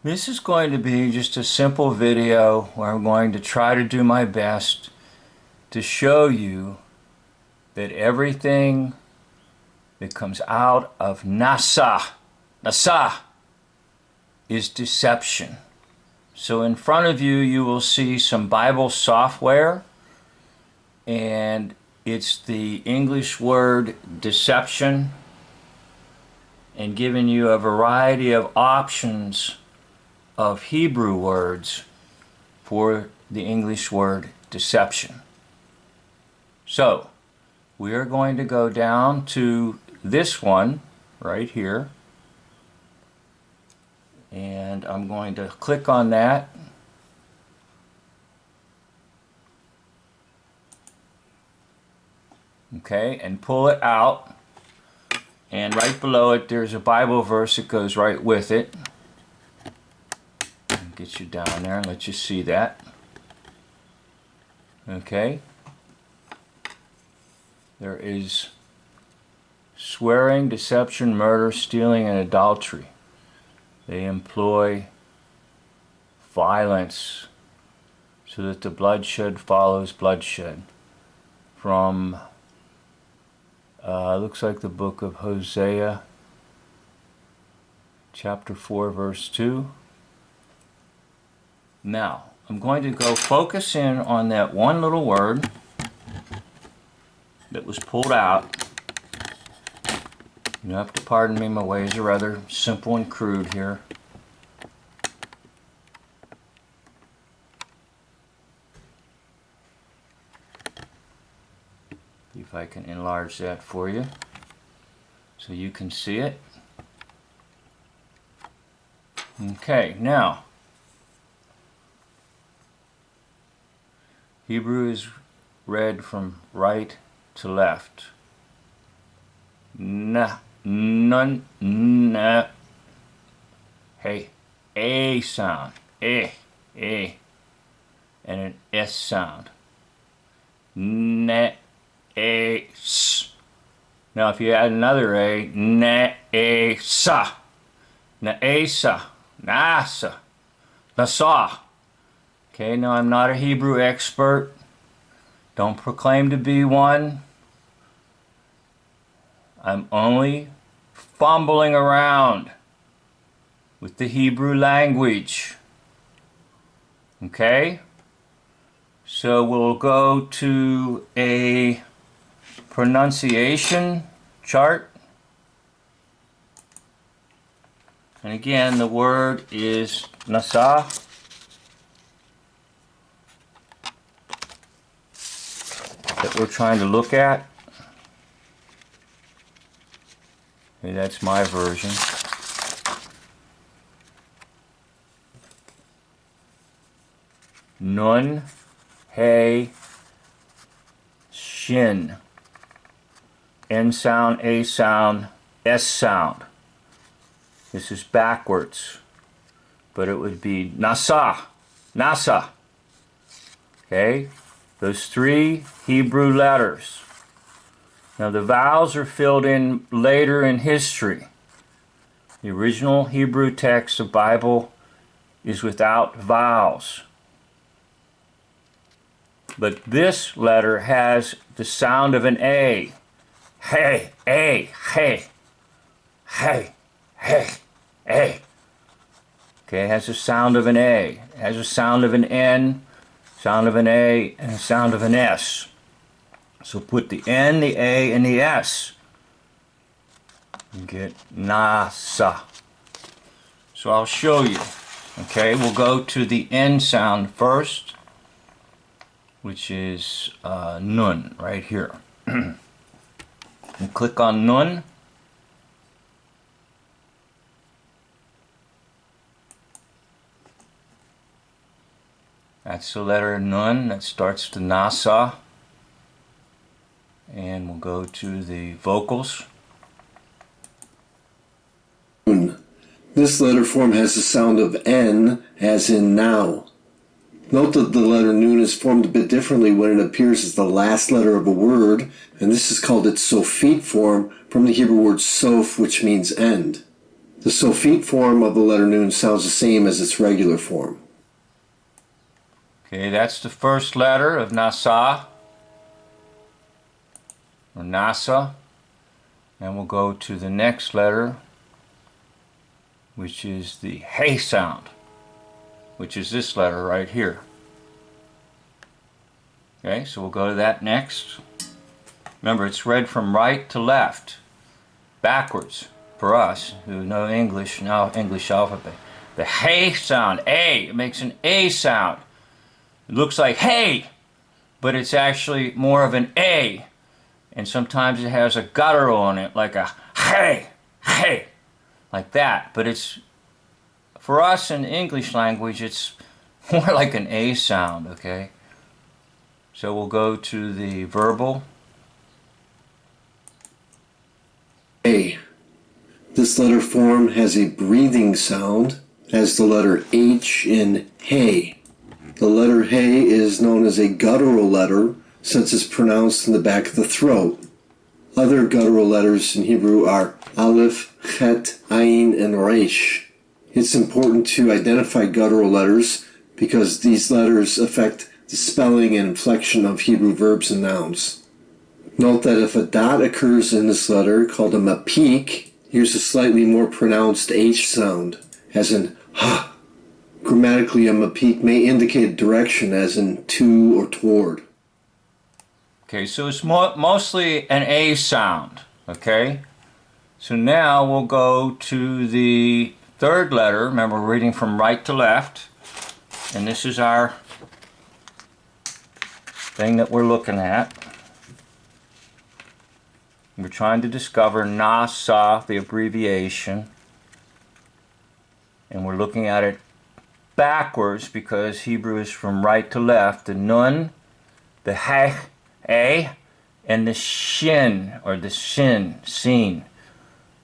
This is going to be just a simple video where I'm going to try to do my best to show you that everything that comes out of Nasa is deception. So in front of you, you will see some Bible software, and it's the English word deception, and giving you a variety of options of Hebrew words for the English word deception. So we are going to go down to this one right here, and I'm going to click on that. Okay, and pull it out, and right below it there's a Bible verse that goes right with it. Get you down there and let you see that. Okay. There is swearing, deception, murder, stealing, and adultery. They employ violence so that the bloodshed follows bloodshed. From looks like the book of Hosea, chapter 4, verse 2. Now, I'm going to go focus in on that one little word that was pulled out. You have to pardon me, my ways are rather simple and crude here. See if I can enlarge that for you so you can see it. Okay, now Hebrew is read from right to left. Na, nun, na. Hey, a sound, and an s sound. Na, a, s. Now, if you add another a, na, a, sa, na, a, sa, nasa, nasa. Okay, now I'm not a Hebrew expert. Don't proclaim to be one. I'm only fumbling around with the Hebrew language. Okay? So we'll go to a pronunciation chart. And again, the word is nasa. That we're trying to look at. Okay, that's my version. Nun, He, Shin. N sound, A sound, S sound. This is backwards, but it would be Nasa, Nasa. Okay? Those three Hebrew letters. Now the vowels are filled in later in history. The original Hebrew text of the Bible is without vowels. But this letter has the sound of an A. Hey, A, hey, hey, hey, A. Okay, it has the sound of an A. It has the sound of an N, sound of an A, and a sound of an S. So put the N, the A, and the S. You get Nasa. So I'll show you. Okay, we'll go to the N sound first, which is Nun, right here. And click on Nun. That's the letter Nun that starts the Nasa. And we'll go to the vocals. This letter form has the sound of N, as in now. Note that the letter Nun is formed a bit differently when it appears as the last letter of a word, and this is called its Sophite form from the Hebrew word Soph, which means end. The Sofit form of the letter Nun sounds the same as its regular form. Okay, that's the first letter of Nasa, or Nasa. And we'll go to the next letter, which is the Hey sound, which is this letter right here. Okay, so we'll go to that next. Remember, it's read from right to left, backwards, for us who know English, now English alphabet. The Hey sound, A, it makes an A sound. It looks like hey, but it's actually more of an A. And sometimes it has a guttural in it, like a hey, hey, like that. But it's, for us in English language, it's more like an A sound, okay? So we'll go to the verbal. A. This letter form has a breathing sound, as the letter H in hey. The letter hey is known as a guttural letter since it's pronounced in the back of the throat. Other guttural letters in Hebrew are Aleph, Chet, Ayin, and Resh. It's important to identify guttural letters because these letters affect the spelling and inflection of Hebrew verbs and nouns. Note that if a dot occurs in this letter, called a mapik, here's a slightly more pronounced H sound, as in ha. Grammatically, a mapik may indicate direction, as in to or toward. Okay, so it's mostly an A sound, okay? So now we'll go to the third letter. Remember, we're reading from right to left. And this is our thing that we're looking at. We're trying to discover Nasa, the abbreviation. And we're looking at it backwards because Hebrew is from right to left. The Nun, the Heh, A, and the Shin, or the Sin, Sin.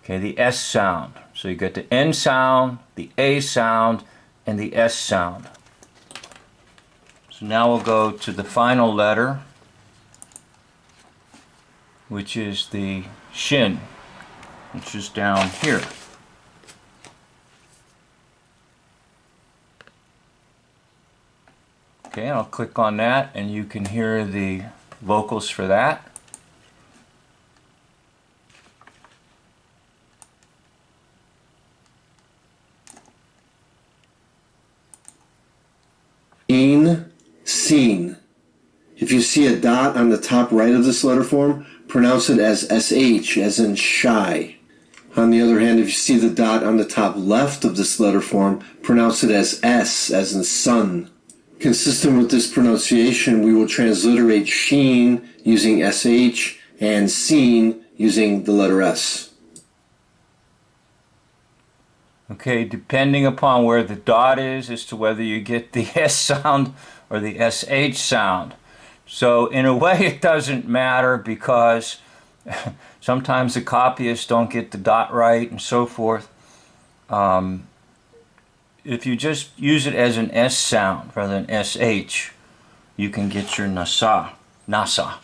Okay, the S sound. So you get the N sound, the A sound, and the S sound. So now we'll go to the final letter, which is the Shin, which is down here. Okay, I'll click on that and you can hear the vocals for that. Ein, Sin. If you see a dot on the top right of this letter form, pronounce it as SH, as in shy. On the other hand, if you see the dot on the top left of this letter form, pronounce it as S, as in sun. Consistent with this pronunciation, we will transliterate Sheen using SH and Sin using the letter S. Okay, depending upon where the dot is as to whether you get the S sound or the SH sound. So in a way it doesn't matter because sometimes the copyists don't get the dot right and so forth. If you just use it as an S sound rather than SH, you can get your Nasa. Nasa.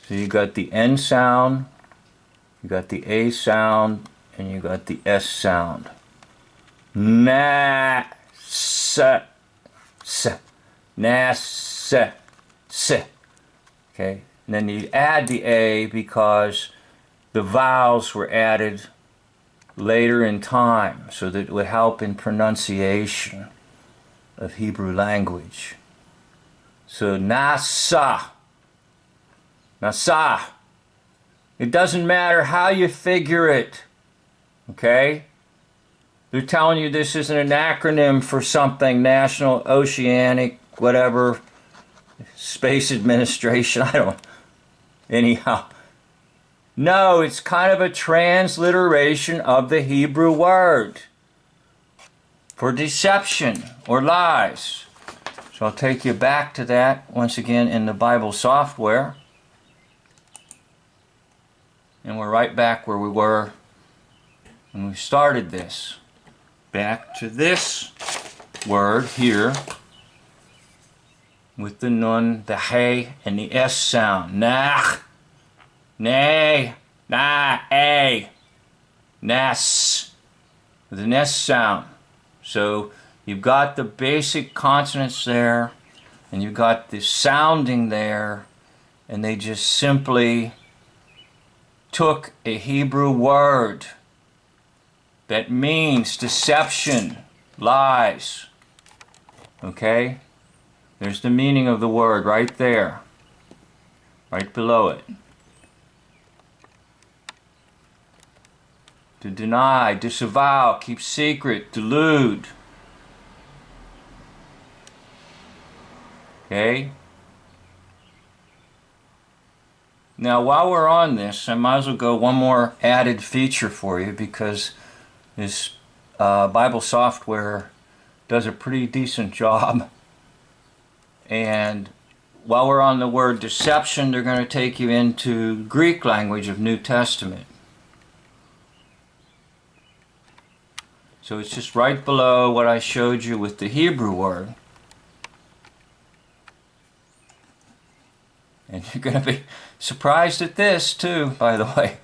So you got the N sound, you got the A sound, and you got the S sound. Na, sa, sa, na, sa, sa. Okay, and then you add the A because the vowels were added later in time, so that it would help in pronunciation of Hebrew language. So Nasa, Nasa. It doesn't matter how you figure it, okay? They're telling you this isn't an acronym for something, National Oceanic, whatever, Space Administration, I don't, anyhow. No, it's kind of a transliteration of the Hebrew word for deception or lies. So I'll take you back to that once again in the Bible software. And we're right back where we were when we started this. Back to this word here with the Nun, the Hey, and the S sound. Nach. Nay, A. Ness. The ness sound. So you've got the basic consonants there, and you've got the sounding there, and they just simply took a Hebrew word that means deception, lies. Okay? There's the meaning of the word right there, right below it. To deny, disavow, keep secret, delude. Okay? Now, while we're on this, I might as well go one more added feature for you, because this Bible software does a pretty decent job. And while we're on the word deception, they're going to take you into Greek language of New Testament. So it's just right below what I showed you with the Hebrew word. And you're going to be surprised at this too, by the way.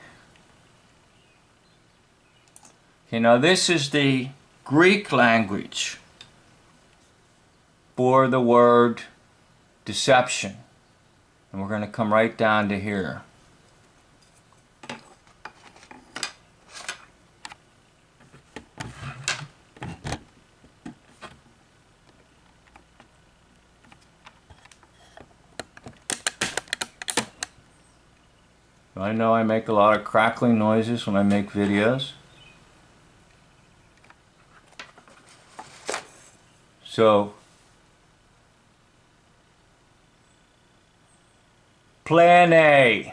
Okay, now this is the Greek language for the word deception. And we're going to come right down to here. I know I make a lot of crackling noises when I make videos. So, plane,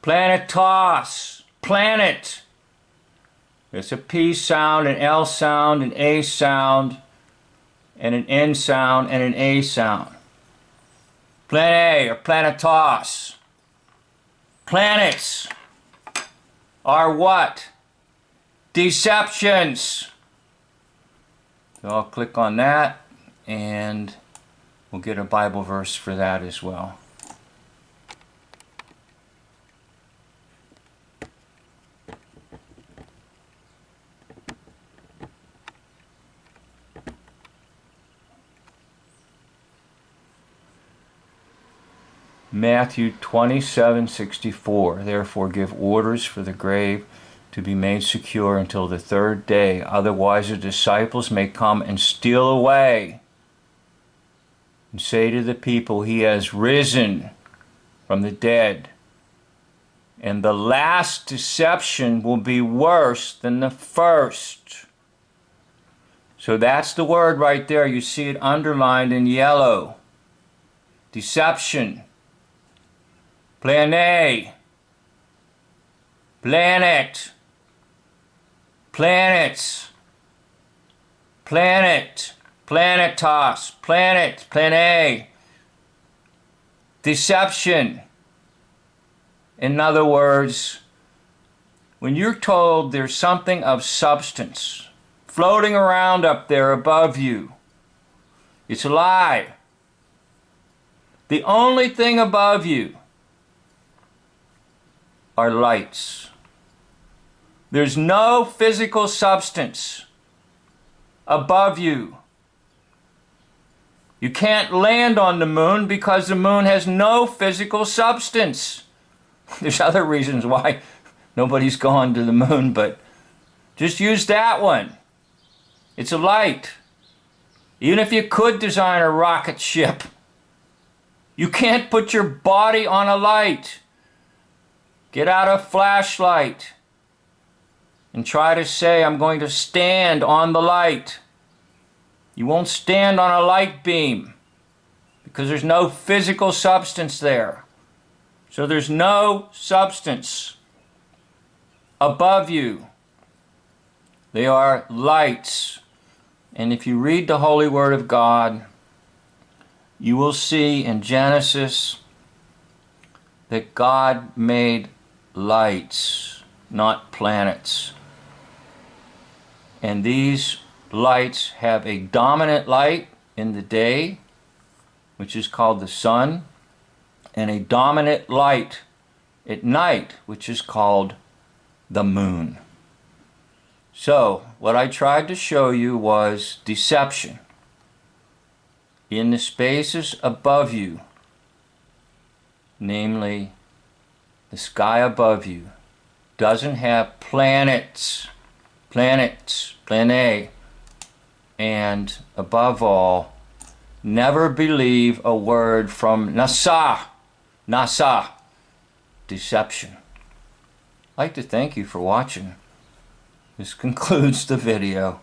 planetos, planet. It's a P sound, an L sound, an A sound, and an N sound, and an A sound. Plane or planetos. Planets are what? Deceptions. So I'll click on that, and we'll get a Bible verse for that as well. Matthew 27:64. Therefore give orders for the grave to be made secure until the third day. Otherwise the disciples may come and steal away and say to the people, he has risen from the dead. And the last deception will be worse than the first. So that's the word right there. You see it underlined in yellow. Deception. Plane, planet, planets, planet, planetos, planet, plane, deception. In other words, when you're told there's something of substance floating around up there above you, it's a lie. The only thing above you are lights. There's no physical substance above you. You can't land on the moon because the moon has no physical substance. There's other reasons why nobody's gone to the moon, but just use that one. It's a light. Even if you could design a rocket ship, you can't put your body on a light. Get out a flashlight and try to say, I'm going to stand on the light. You won't stand on a light beam because there's no physical substance there. So there's no substance above you. They are lights. And if you read the Holy Word of God, you will see in Genesis that God made lights, not planets. And these lights have a dominant light in the day, which is called the sun, and a dominant light at night, which is called the moon. So, what I tried to show you was deception. In the spaces above you, namely the sky above you, doesn't have planets, plane, and above all, never believe a word from NASA, deception. I'd like to thank you for watching. This concludes the video.